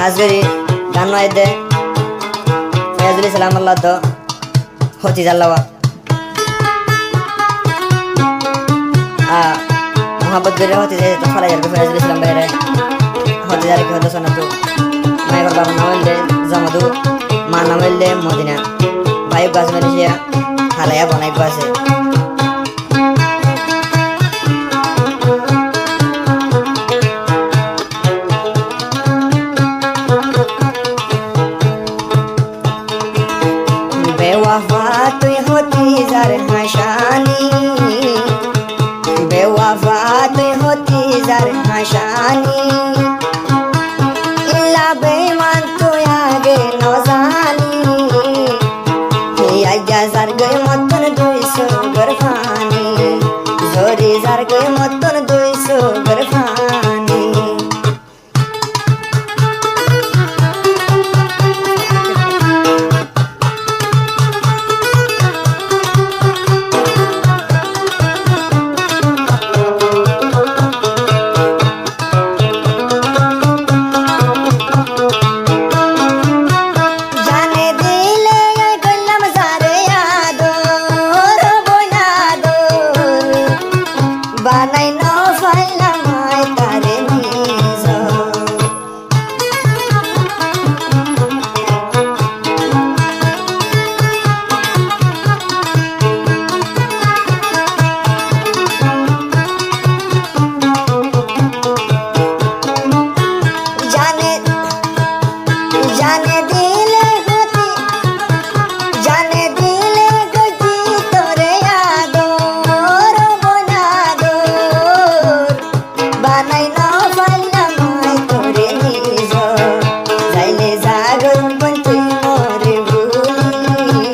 হাজগরি গান নয়দে ফয়াজুল ইসলাম আল্লাহ দ হতি জাল্লাওয়া মোহাম্মদ গরি হতি যে তো ফলাই যাবে ফয়াজুল ইসলাম বাইরে হতি যারে কি হতো শোনা তো মায়ের বাবা নাম হইলে জামাদু মা নাম হইলে মদিনা ভাই গাছ মারিয়া হালায়া বনাই আছে बेवफा तुई होती जार हशानी बेवफा तुई होती जार हशानी इल्ला बेईमान तो आगे न जानी आजा जार गए मतन 200 गरफानी जोरी जार गए मतन 200 गरफानी বানাই না ফাইলা মাই তারে নিজ জানে জানে দিলে গতি জানে দিলে গতি তোরে আদর বানাই না পাইলা মাই তোরে নিজ যাইলে জাগর বন্তি মরে ভুলি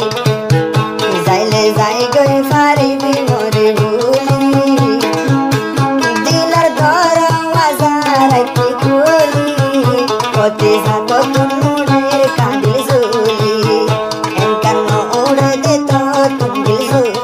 যাইলে যাই গই ফারিবি মরে ভুলি দিলার দরওয়াজা রাখি খুলি হতে যাবো তুমুরের কাঁদিল ঝুলি এনকান উড়ে দিত তুমিল ঝুলি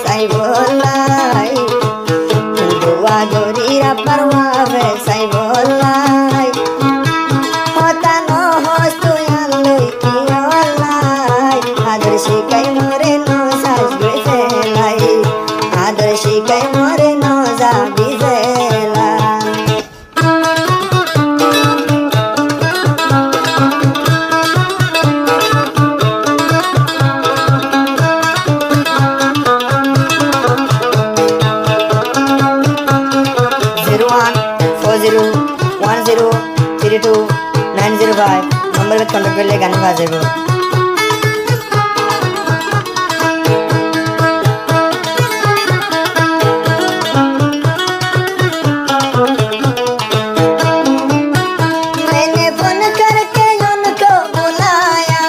Sai bolai dua gorira parwa ve sai bolai hota no hostu yalloi ki olai adarshi kai more no saj gelai adarshi kai more no za bizela Zero 1032 number पे कॉन्टैक्ट कर ले गाने बाजे को मैंने फोन करके उनको बुलाया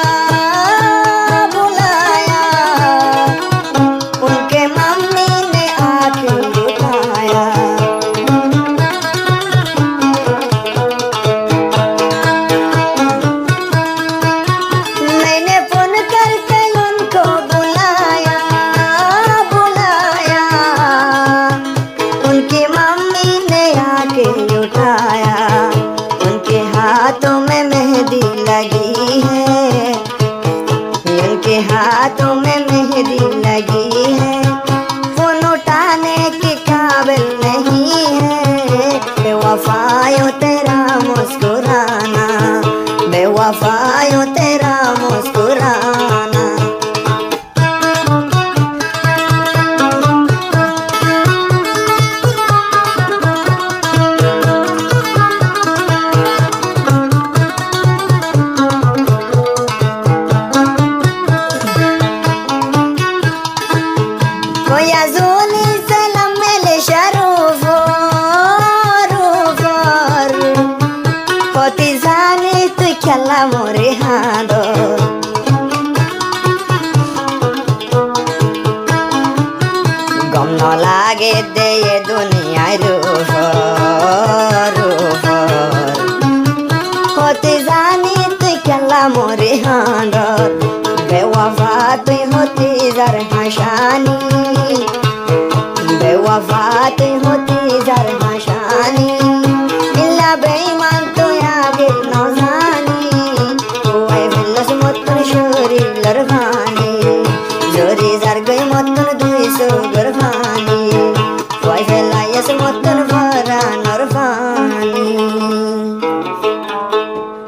बुलाया उनके मम्मी ने आके उठाया उनके हाथों में मेहंदी लगी है उनके हाथों में मेहंदी लगी है फोन उठाने के काबिल नहीं है बेवफायो तेरा मुस्कुराना बेवफायो तेरा তুই খেলা মরে হাঁদর গম ন লাগে দে দুনিয়ায় রূপ হতে জানি তুই খেলা মরে হাঁদর বেওয়াফা তুই হতে যার হাসানি বেওয়াফা তুই হতে যার হাসানি ইল্লা বেঈমান তুই আগে ন জানি ওই ফেলস মতন শরীর ভানি জরি যার গই মতন দুই সগর